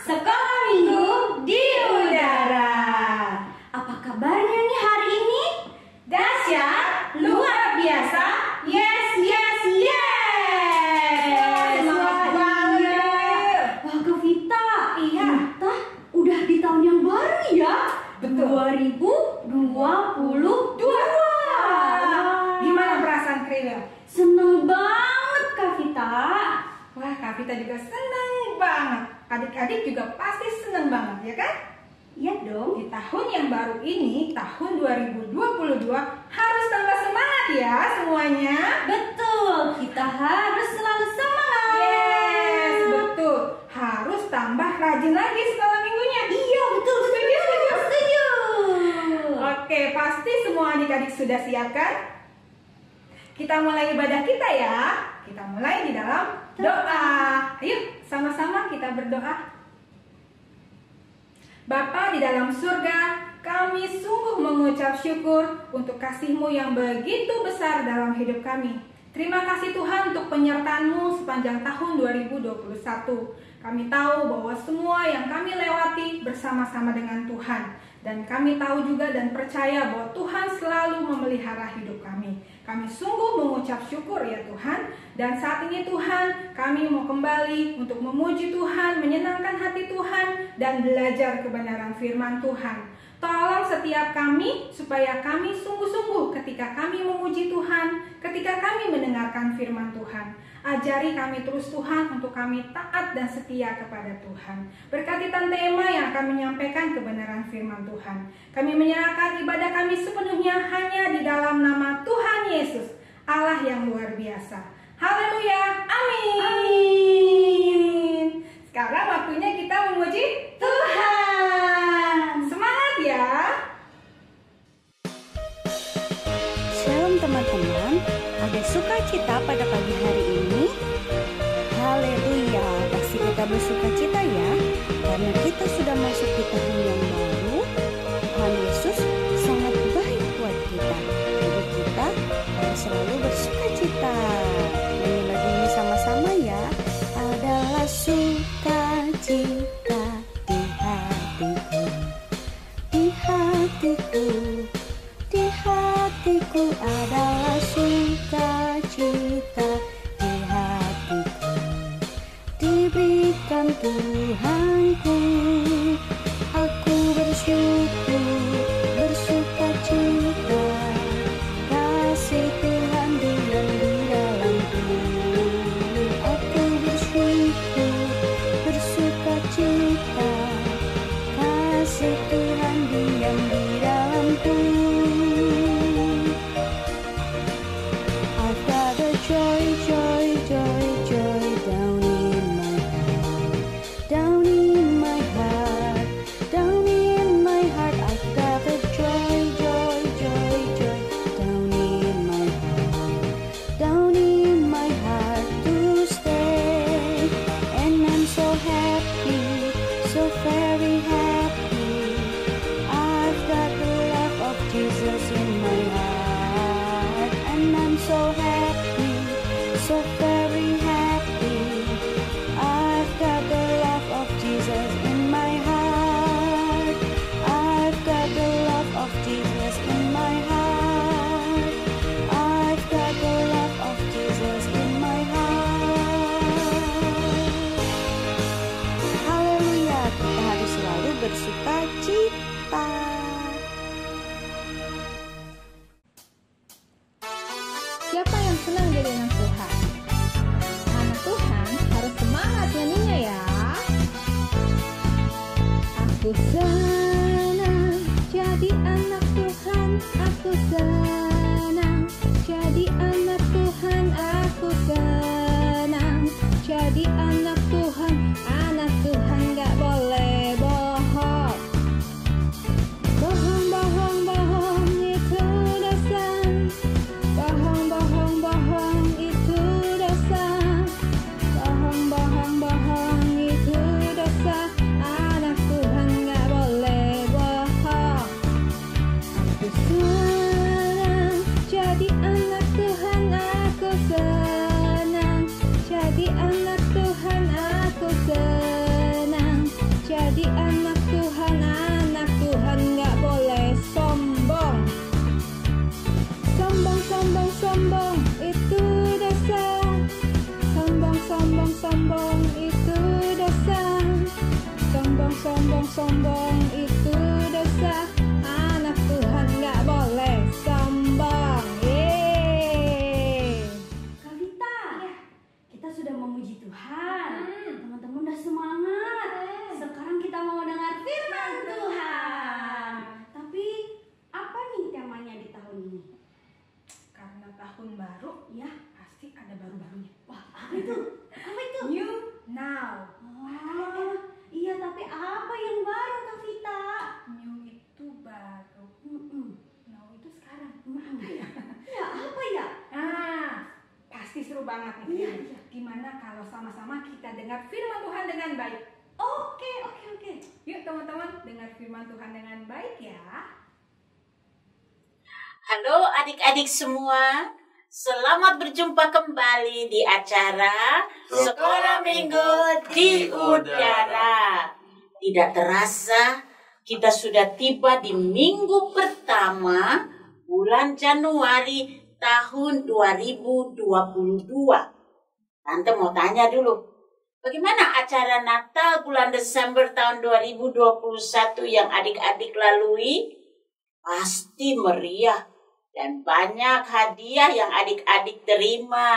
Sekolah Minggu di Udara. Apa kabarnya nih hari ini? Dahsyat, luar biasa, yes, yes, yes. Semangat banget. Wah, Kak Vita, Iya. kita udah di tahun yang baru ya. Betul. 2022. Gimana perasaan Krewel? Seneng banget Kak Vita. Wah, Kak Vita juga seneng banget. Adik-adik juga pasti seneng banget, ya kan? Iya dong. Di tahun yang baru ini, tahun 2022, harus tambah semangat ya semuanya. Betul, kita harus selalu semangat. Yes, betul. Harus tambah rajin lagi sekolah minggunya. Iya, betul, setuju, setuju, setuju. Oke, pasti semua adik-adik sudah siap kan? Kita mulai ibadah kita ya. Kita mulai di dalam doa. Ayo, sama-sama kita berdoa. Bapa di dalam surga, kami sungguh mengucap syukur untuk kasih-Mu yang begitu besar dalam hidup kami. Terima kasih Tuhan untuk penyertaan-Mu sepanjang tahun 2021. Kami tahu bahwa semua yang kami lewati bersama-sama dengan Tuhan. Dan kami tahu juga dan percaya bahwa Tuhan selalu memelihara hidup kami. Kami sungguh mengucap syukur ya Tuhan. Dan saat ini Tuhan, kami mau kembali untuk memuji Tuhan, menyenangkan hati Tuhan, dan belajar kebenaran firman Tuhan. Tolong setiap kami supaya kami sungguh-sungguh ketika kami memuji Tuhan, ketika kami mendengarkan firman Tuhan. Ajari kami terus Tuhan untuk kami taat dan setia kepada Tuhan. Berkati Tante Emma yang akan menyampaikan kebenaran firman Tuhan. Kami menyerahkan ibadah kami sepenuhnya hanya di dalam nama Tuhan Yesus, Allah yang luar biasa. Haleluya, amin. Amin. Sekarang waktunya kita memuji Tuhan. Semangat ya. Shalom teman-teman, ada sukacita pada pagi hari ini. Haleluya, pasti kita bersukacita ya, karena kita sudah masuk di tahun yang baru. Tuhan Yesus sangat baik buat kita, jadi kita harus selalu bersukacita. Nyanyi lagu ini sama-sama ya. Adalah sukacita di hatiku, di hatiku. Di hatiku adalah sukacita, di hatiku diberikan Tuhanku. Aku bersyukur, bersukacita, kasih Tuhan diam di dalamku. Aku bersyukur, bersukacita, kasih Tuhan diam di dalamku. I've got a joy, joy, joy, joy down in my heart, down in my heart, down in my heart. I've got a joy, joy, joy, joy down in my heart, down in my heart to stay. And I'm so happy, so very happy. I've got the love of Jesus in my heart, and I'm so happy, so very happy. I've got the love of Jesus in my heart. I've got the love of Jesus in my heart. I've got the love of Jesus in my heart. Haleluya, kita harus selalu bersukacita. Siapa yang senang jadi anak Tuhan? Anak Tuhan harus semangat nyanyinya ya. Aku senang jadi anak Tuhan. Aku senang jadi anak Tuhan. Aku senang jadi anak Tuhan. Anak Tuhan gak boleh bohong. Bohong, bohong, bohong itu dosa. Bohong, bohong, bohong itu dosa. Bohong, bohong, bohong itu dosa. Anak Tuhan gak boleh bohong. Aku senang jadi anak Tuhan. Aku senang jadi anak Tuhan. Aku senang anak Tuhan nggak boleh sombong. Sombong, sombong, sombong, itu dosa. Sombong, sombong, sombong, itu dosa. Sombong, sombong, sombong, itu dosa. Anak Tuhan nggak boleh sombong. Yeay. Kak Vita, kita sudah memuji Tuhan. Teman-teman udah semangat. Sekarang kita mau dengar firman Tuhan. Tapi apa nih temanya di tahun ini? Karena tahun baru, Ya, pasti ada baru-barunya. wah apa itu? Apa itu? New now. Oh, iya tapi apa yang baru Kak Vita? New itu baru. Now itu sekarang. Ya apa ya? Pasti seru banget nih. Iya, Firman. iya. Gimana kalau sama-sama kita dengar firman Tuhan dengan baik? Oke. Yuk teman-teman, dengar firman Tuhan dengan baik ya. Halo adik-adik semua, selamat berjumpa kembali di acara Sekolah Minggu di Udara. Tidak terasa, kita sudah tiba di minggu pertama bulan Januari tahun 2022. Tante mau tanya dulu, bagaimana acara Natal bulan Desember tahun 2021 yang adik-adik lalui? Pasti meriah dan banyak hadiah yang adik-adik terima.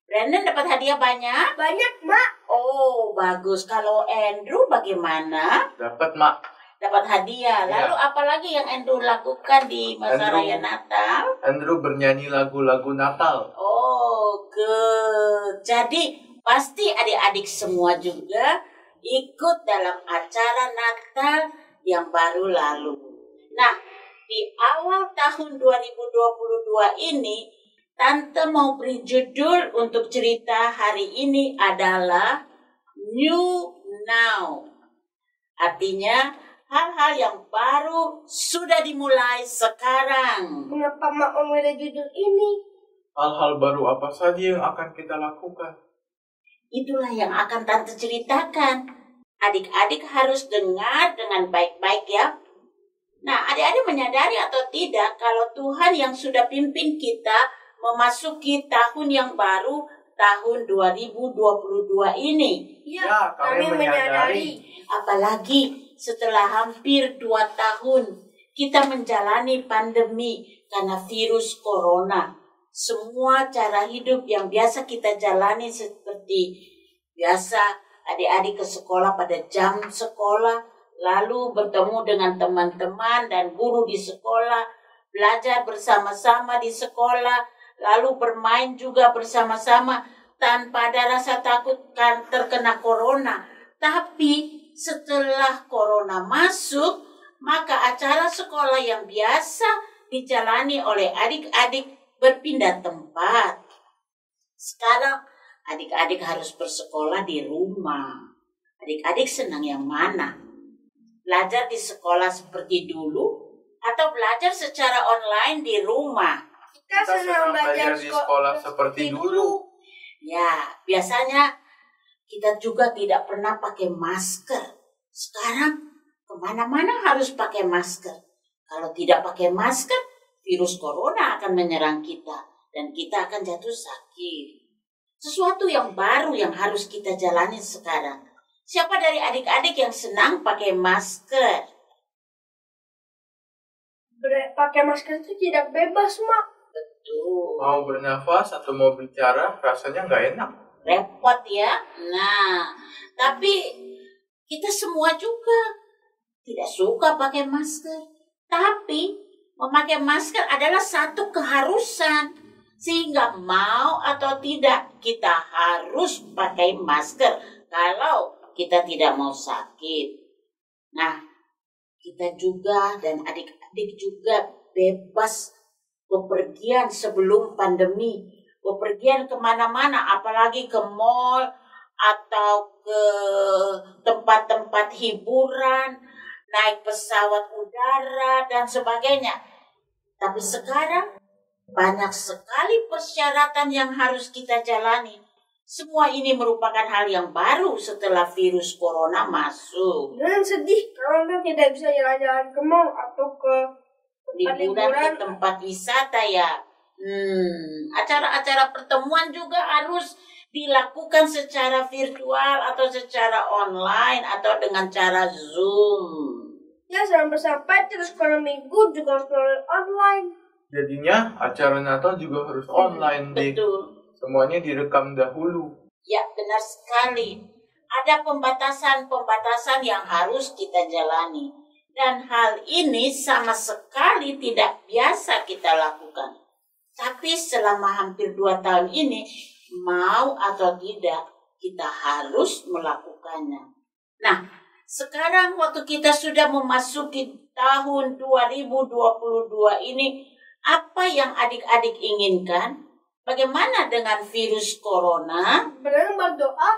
Brandon dapat hadiah banyak? Banyak, Mak. Oh, bagus. Kalau Andrew bagaimana? Dapat, Mak. Dapat hadiah. Lalu apalagi yang Andrew lakukan di masa Andrew. raya Natal? Andrew bernyanyi lagu-lagu Natal. Oh, good. Jadi pasti adik-adik semua juga ikut dalam acara Natal yang baru lalu. Nah, di awal tahun 2022 ini, Tante mau beri judul untuk cerita hari ini adalah New Now. Artinya, hal-hal yang baru sudah dimulai sekarang. Mengapa Mak memilih judul ini? Hal-hal baru apa saja yang akan kita lakukan? Itulah yang akan Tante ceritakan. Adik-adik harus dengar dengan baik-baik ya. Nah, adik-adik menyadari atau tidak kalau Tuhan yang sudah pimpin kita memasuki tahun yang baru, tahun 2022 ini. Ya, kami menyadari. Apalagi setelah hampir 2 tahun kita menjalani pandemi karena virus corona. Semua cara hidup yang biasa kita jalani seperti biasa, adik-adik ke sekolah pada jam sekolah, lalu bertemu dengan teman-teman dan guru di sekolah, belajar bersama-sama di sekolah, lalu bermain juga bersama-sama tanpa ada rasa takut kan terkena corona. Tapi setelah corona masuk, maka acara sekolah yang biasa dijalani oleh adik-adik berpindah tempat. Sekarang adik-adik harus bersekolah di rumah. Adik-adik senang yang mana? Belajar di sekolah seperti dulu atau belajar secara online di rumah? Kita senang belajar di sekolah seperti dulu. Ya, biasanya kita juga tidak pernah pakai masker. Sekarang kemana-mana harus pakai masker. Kalau tidak pakai masker, virus corona akan menyerang kita dan kita akan jatuh sakit. Sesuatu yang baru yang harus kita jalani sekarang. Siapa dari adik-adik yang senang pakai masker? Pakai masker itu tidak bebas, Mak. Betul. Mau bernafas atau mau bicara rasanya nggak enak. Repot ya. Nah, tapi kita semua juga tidak suka pakai masker. Tapi memakai masker adalah satu keharusan. Sehingga mau atau tidak kita harus pakai masker kalau kita tidak mau sakit. Nah, kita juga dan adik-adik juga bebas bepergian sebelum pandemi. Bepergian kemana-mana, apalagi ke mall atau ke tempat-tempat hiburan, naik pesawat udara, dan sebagainya. Tapi sekarang banyak sekali persyaratan yang harus kita jalani. Semua ini merupakan hal yang baru setelah virus corona masuk. Dan sedih karena tidak bisa jalan-jalan ke mall atau ke Liburan ke tempat wisata ya. Acara-acara pertemuan juga harus dilakukan secara virtual atau secara online atau dengan cara Zoom. Ya, sampai terus kalau minggu juga harus online. Jadinya acara Natal juga harus online deh. Betul. Semuanya direkam dahulu. Ya, benar sekali. Ada pembatasan-pembatasan yang harus kita jalani. Dan hal ini sama sekali tidak biasa kita lakukan. Tapi selama hampir 2 tahun ini, mau atau tidak, kita harus melakukannya. Nah, sekarang waktu kita sudah memasuki tahun 2022 ini, apa yang adik-adik inginkan? Bagaimana dengan virus corona? Benar berdoa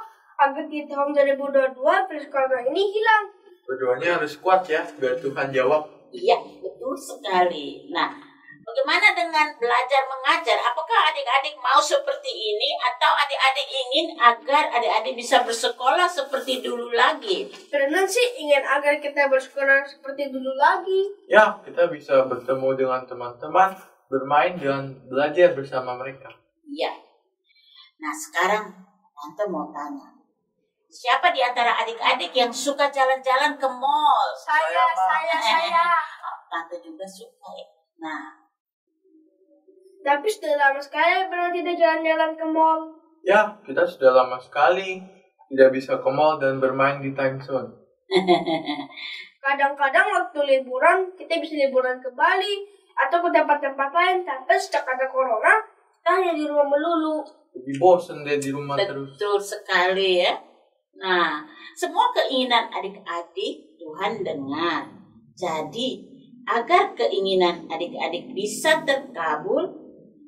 agar di tahun 2022 virus corona ini hilang. Berdoanya harus kuat ya, biar Tuhan jawab. Iya, betul sekali. Nah, bagaimana dengan belajar mengajar? Apakah adik-adik mau seperti ini atau adik-adik ingin agar adik-adik bisa bersekolah seperti dulu lagi? Benar sih ingin agar kita bersekolah seperti dulu lagi. Ya, kita bisa bertemu dengan teman-teman, bermain dan belajar bersama mereka. Iya. Nah, sekarang Tante mau tanya. Siapa di antara adik-adik yang suka jalan-jalan ke mall? Saya. Tante juga suka ya. Nah, Tapi sudah lama sekali pernah tidak jalan-jalan ke mall. Ya, kita sudah lama sekali tidak bisa ke mall dan bermain di time zone. Kadang-kadang waktu liburan, kita bisa liburan ke Bali atau ke tempat-tempat lain. Tapi sejak ada corona, kita hanya di rumah melulu. Jadi bosen deh di rumah terus. betul sekali ya. Nah, semua keinginan adik-adik Tuhan dengar. Jadi, agar keinginan adik-adik bisa terkabul,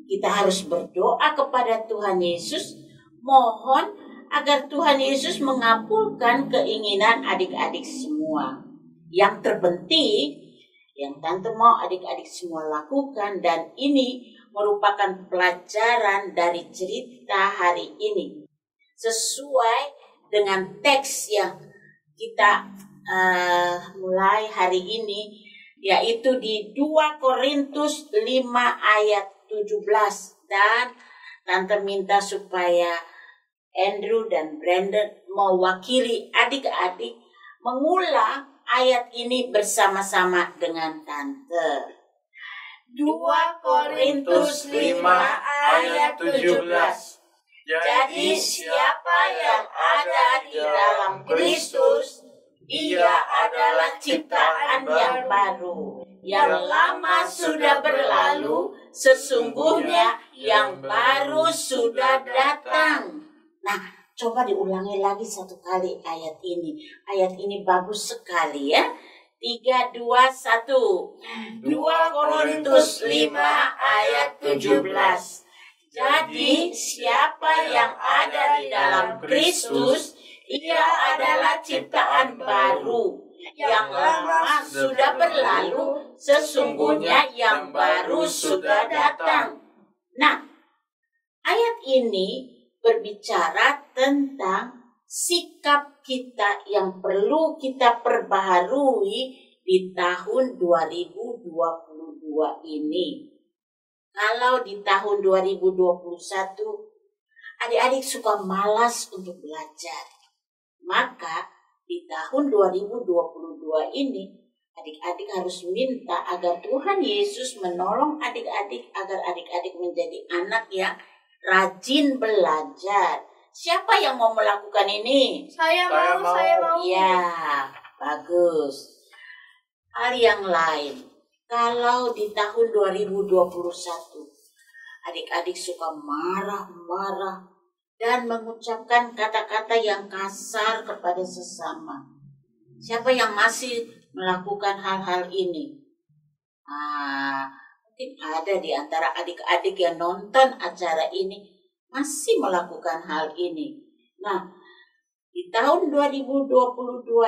kita harus berdoa kepada Tuhan Yesus, mohon agar Tuhan Yesus mengabulkan keinginan adik-adik semua. Yang terpenting, yang Tante mau adik-adik semua lakukan, dan ini merupakan pelajaran dari cerita hari ini. Sesuai dengan teks yang kita mulai hari ini, yaitu di 2 Korintus 5 ayat 17. Dan Tante minta supaya Andrew dan Brandon mewakili adik-adik mengulang ayat ini bersama-sama dengan Tante. 2 Korintus 5 ayat 17. Jadi siapa yang ada di dalam Kristus, ia adalah ciptaan yang baru. Yang lama sudah berlalu, sesungguhnya yang baru sudah datang. Nah, coba diulangi lagi satu kali ayat ini. Ayat ini bagus sekali ya. 3, 2, 1. 2 Korintus 5 ayat 17. Jadi siapa yang ada di dalam Kristus, ia adalah ciptaan baru. Yang lama sudah berlalu, sesungguhnya yang baru sudah datang. Nah, ayat ini berbicara tentang sikap kita yang perlu kita perbaharui di tahun 2022 ini. Kalau di tahun 2021, adik-adik suka malas untuk belajar. Maka di tahun 2022 ini, adik-adik harus minta agar Tuhan Yesus menolong adik-adik agar adik-adik menjadi anak yang rajin belajar. Siapa yang mau melakukan ini? Saya mau. Ya, bagus. Hal yang lain. Kalau di tahun 2021, adik-adik suka marah-marah dan mengucapkan kata-kata yang kasar kepada sesama. Siapa yang masih melakukan hal-hal ini? Mungkin ada di antara adik-adik yang nonton acara ini masih melakukan hal ini. Nah, di tahun 2022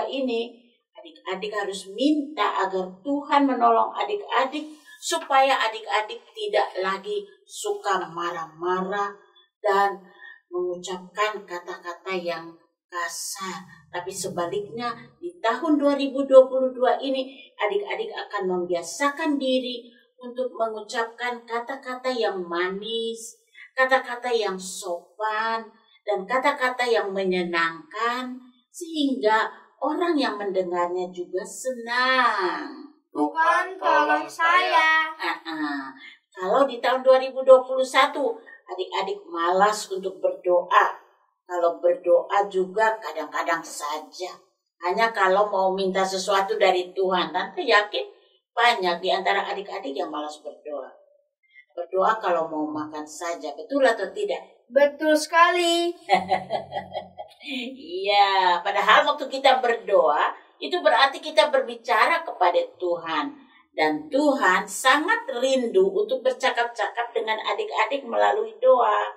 ini, adik-adik harus minta agar Tuhan menolong adik-adik supaya adik-adik tidak lagi suka marah-marah dan mengucapkan kata-kata yang kasar. Tapi sebaliknya di tahun 2022 ini adik-adik akan membiasakan diri untuk mengucapkan kata-kata yang manis, kata-kata yang sopan, dan kata-kata yang menyenangkan sehingga orang yang mendengarnya juga senang. Tuhan tolong saya. Kalau di tahun 2021 adik-adik malas untuk berdoa. Kalau berdoa juga kadang-kadang saja. Hanya kalau mau minta sesuatu dari Tuhan. Tante yakin banyak di antara adik-adik yang malas berdoa. Berdoa kalau mau makan saja. Betul atau tidak? Betul sekali. Iya, padahal waktu kita berdoa, itu berarti kita berbicara kepada Tuhan. Dan Tuhan sangat rindu untuk bercakap-cakap dengan adik-adik melalui doa.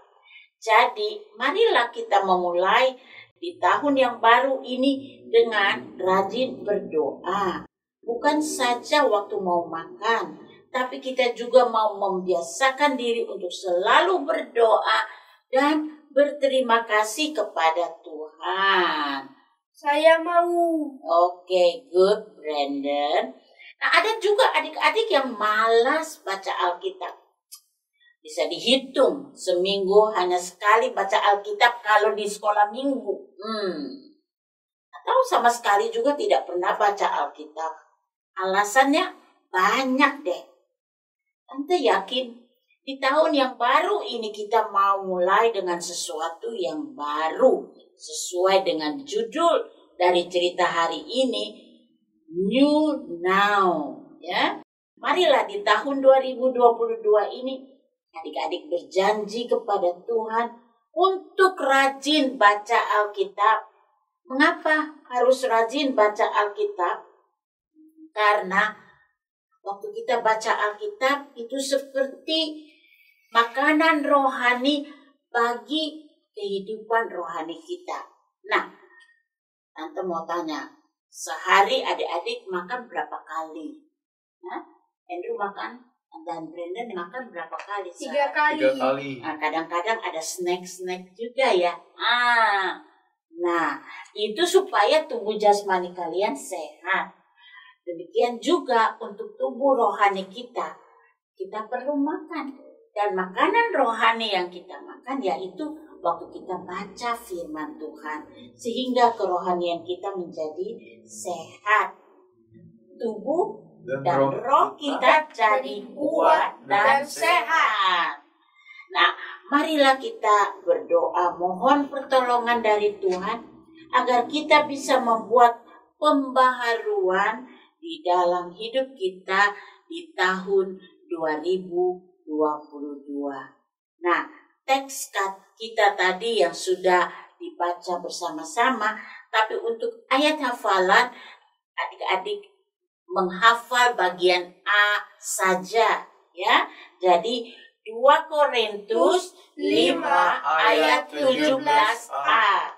Jadi, marilah kita memulai di tahun yang baru ini dengan rajin berdoa. Bukan saja waktu mau makan, tapi kita juga mau membiasakan diri untuk selalu berdoa dan berterima kasih kepada Tuhan. Saya mau. Oke, good, Brandon. Nah, ada juga adik-adik yang malas baca Alkitab. Bisa dihitung, seminggu hanya sekali baca Alkitab kalau di sekolah minggu. Atau sama sekali juga tidak pernah baca Alkitab. Alasannya banyak deh. Tante yakin di tahun yang baru ini kita mau mulai dengan sesuatu yang baru. Sesuai dengan judul dari cerita hari ini, New Now, ya. Marilah di tahun 2022 ini adik-adik berjanji kepada Tuhan untuk rajin baca Alkitab. Mengapa harus rajin baca Alkitab? Karena waktu kita baca Alkitab itu seperti makanan rohani bagi kehidupan rohani kita. Nah, Tante mau tanya, sehari adik-adik makan berapa kali? Andrew makan dan Brandon makan berapa kali? 3 kali. 3 kali. Nah, kadang-kadang ada snack-snack juga ya. Nah, itu supaya tubuh jasmani kalian sehat. Demikian juga untuk tubuh rohani kita. Kita perlu makan. Dan makanan rohani yang kita makan yaitu waktu kita baca firman Tuhan. Sehingga kerohanian kita menjadi sehat. Tubuh dan roh kita jadi kuat dan sehat. Nah, marilah kita berdoa mohon pertolongan dari Tuhan agar kita bisa membuat pembaharuan di dalam hidup kita di tahun 2022. Nah, teks kita tadi yang sudah dibaca bersama-sama, tapi untuk ayat hafalan adik-adik menghafal bagian A saja, ya. Jadi 2 Korintus 5 ayat 17a.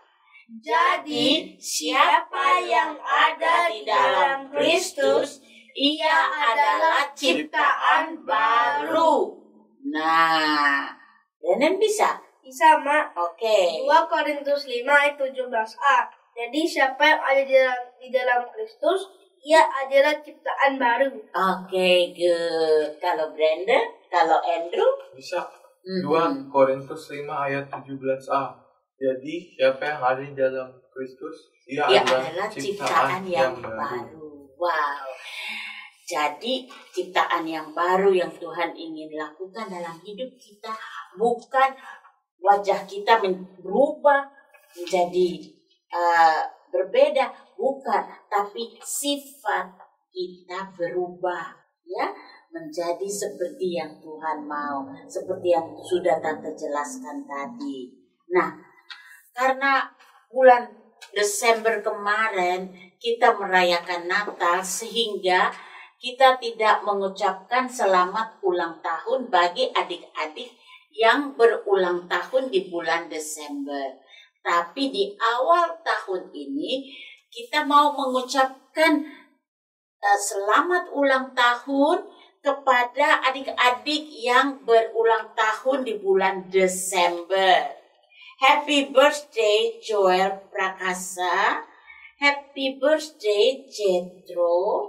Jadi siapa yang ada di dalam Kristus, ia adalah ciptaan baru. Nah, Brandon bisa? Bisa, Mak. Oke. 2 Korintus 5 ayat 17a. Jadi siapa yang ada di dalam Kristus, ia adalah ciptaan baru. Oke, good. Kalau Brandon, kalau Andrew? Bisa. 2 Korintus 5 ayat 17a. Jadi siapa yang ada di dalam Kristus, ia adalah ciptaan yang baru. Wow. Jadi ciptaan yang baru yang Tuhan ingin lakukan dalam hidup kita bukan wajah kita berubah menjadi berbeda, bukan, tapi sifat kita berubah, ya, menjadi seperti yang Tuhan mau, seperti yang sudah Tante jelaskan tadi. Nah, karena bulan Desember kemarin kita merayakan Natal sehingga kita tidak mengucapkan selamat ulang tahun bagi adik-adik yang berulang tahun di bulan Desember. Tapi di awal tahun ini kita mau mengucapkan selamat ulang tahun kepada adik-adik yang berulang tahun di bulan Desember. Happy birthday Joel Prakasa. Happy birthday Jetro.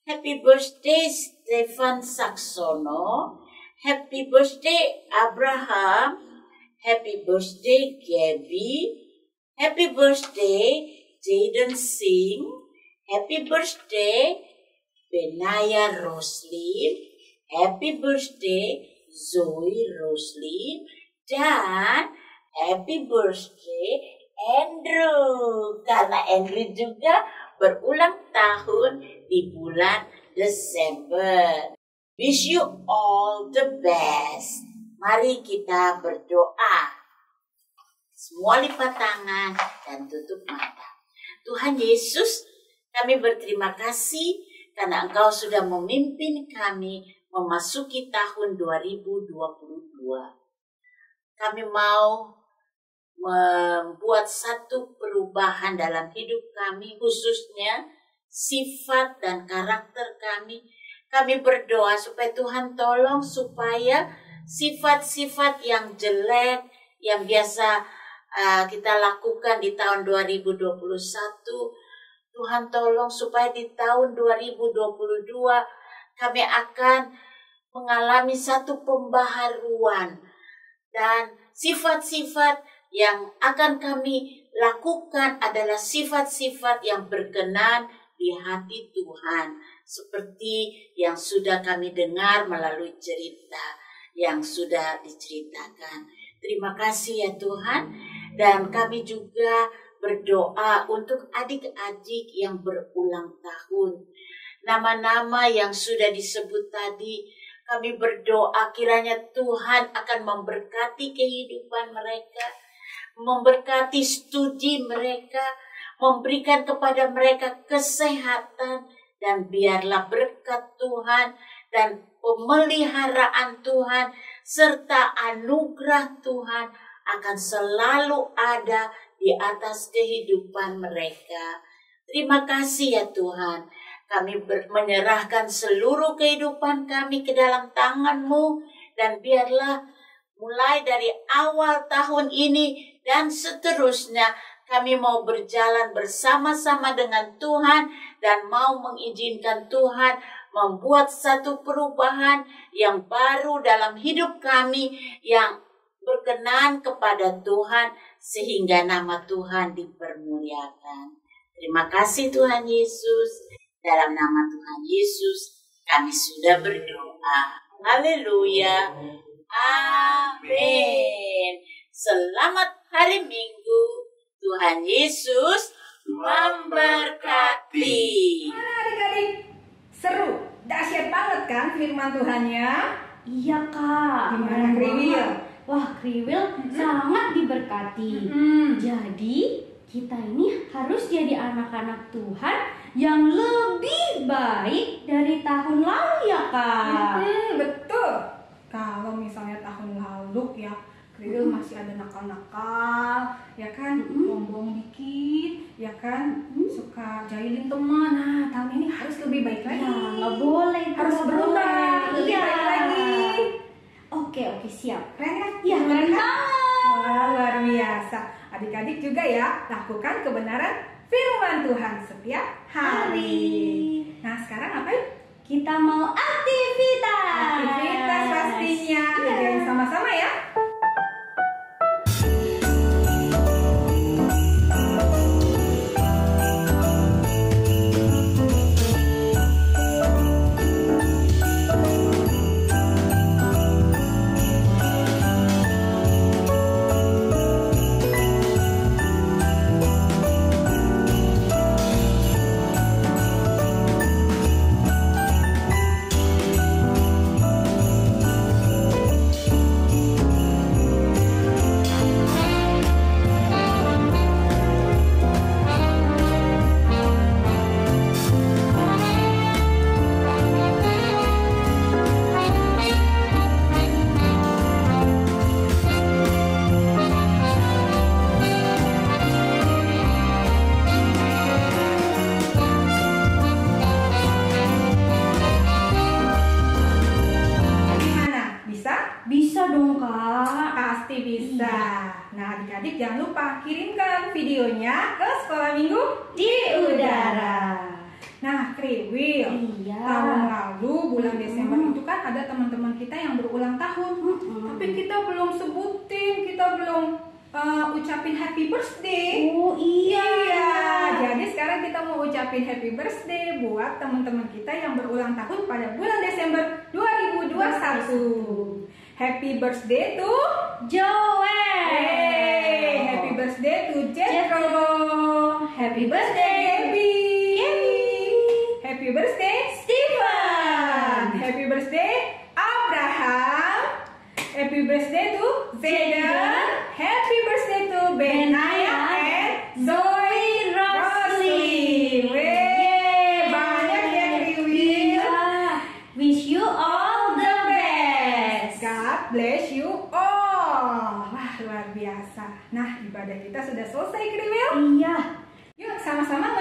Happy birthday Stefan Saksono. Happy birthday Abraham. Happy birthday Gabby. Happy birthday Jaden Singh. Happy birthday Benaya Roslin. Happy birthday Zoe Roslin. Dan happy birthday Andrew. Karena Andrew juga berulang tahun di bulan Desember. Wish you all the best. Mari kita berdoa. Semua lipat tangan dan tutup mata. Tuhan Yesus, kami berterima kasih karena Engkau sudah memimpin kami memasuki tahun 2022. Kami mau membuat satu perubahan dalam hidup kami, khususnya sifat dan karakter kami. Kami berdoa supaya Tuhan tolong supaya sifat-sifat yang jelek yang biasa kita lakukan di tahun 2021, Tuhan tolong supaya di tahun 2022 kami akan mengalami satu pembaharuan dan sifat-sifat yang akan kami lakukan adalah sifat-sifat yang berkenan di hati Tuhan, seperti yang sudah kami dengar melalui cerita yang sudah diceritakan. Terima kasih ya Tuhan, dan kami juga berdoa untuk adik-adik yang berulang tahun. Nama-nama yang sudah disebut tadi, kami berdoa kiranya Tuhan akan memberkati kehidupan mereka, memberkati studi mereka, memberikan kepada mereka kesehatan, dan biarlah berkat Tuhan dan pemeliharaan Tuhan serta anugerah Tuhan akan selalu ada di atas kehidupan mereka. Terima kasih ya Tuhan. Kami menyerahkan seluruh kehidupan kami ke dalam tangan-Mu, dan biarlah mulai dari awal tahun ini dan seterusnya kami mau berjalan bersama-sama dengan Tuhan dan mau mengizinkan Tuhan membuat satu perubahan yang baru dalam hidup kami yang berkenan kepada Tuhan sehingga nama Tuhan dipermuliakan. Terima kasih Tuhan Yesus. Dalam nama Tuhan Yesus kami sudah berdoa. Haleluya. Amin. Selamat hari Minggu. Tuhan Yesus memberkati. Mana adik-adik? Seru, dahsyat banget kan firman Tuhannya? Iya Kak. Gimana Kriwil? Wah Kriwil sangat diberkati. Jadi kita ini harus jadi anak-anak Tuhan yang lebih baik dari tahun lalu ya Kak. Betul. Kalau misalnya tahun lalu ya Kriwil masih ada nakal-nakal, ya kan, bohong dikit, ya kan, suka jahilin teman. Nah, tahun ini harus lebih baik lagi. Ya, nggak boleh, harus berubah, lebih baik lagi. Oke, siap. Keren kan? Ya, keren banget. Wah, luar biasa. Adik-adik juga ya, lakukan kebenaran firman Tuhan setiap hari. Nah, sekarang apa yuk? Kita mau aktivitas. Aktivitas pastinya. Kerjain sama-sama ya. adik-adik jangan lupa kirimkan videonya ke Sekolah Minggu Di Udara. Nah, Kriwil, Iya. tahun lalu bulan Desember itu kan ada teman-teman kita yang berulang tahun. Tapi kita belum sebutin, kita belum ucapin happy birthday. Oh iya. Jadi sekarang kita mau ucapin happy birthday buat teman-teman kita yang berulang tahun pada bulan Desember 2021. Happy birthday to Joel. Hey, happy birthday to Jethro. Happy birthday Gaby. Gaby. Happy birthday Stephen. Happy birthday Abraham. Happy birthday to Zayden. Happy birthday to Benaya and Zoe Roslyn. Weh, banyak ya Kriwil. Wish you all the best. God bless you all. Wah, luar biasa. Nah, ibadah kita sudah selesai Kriwil. Iya. Yuk sama-sama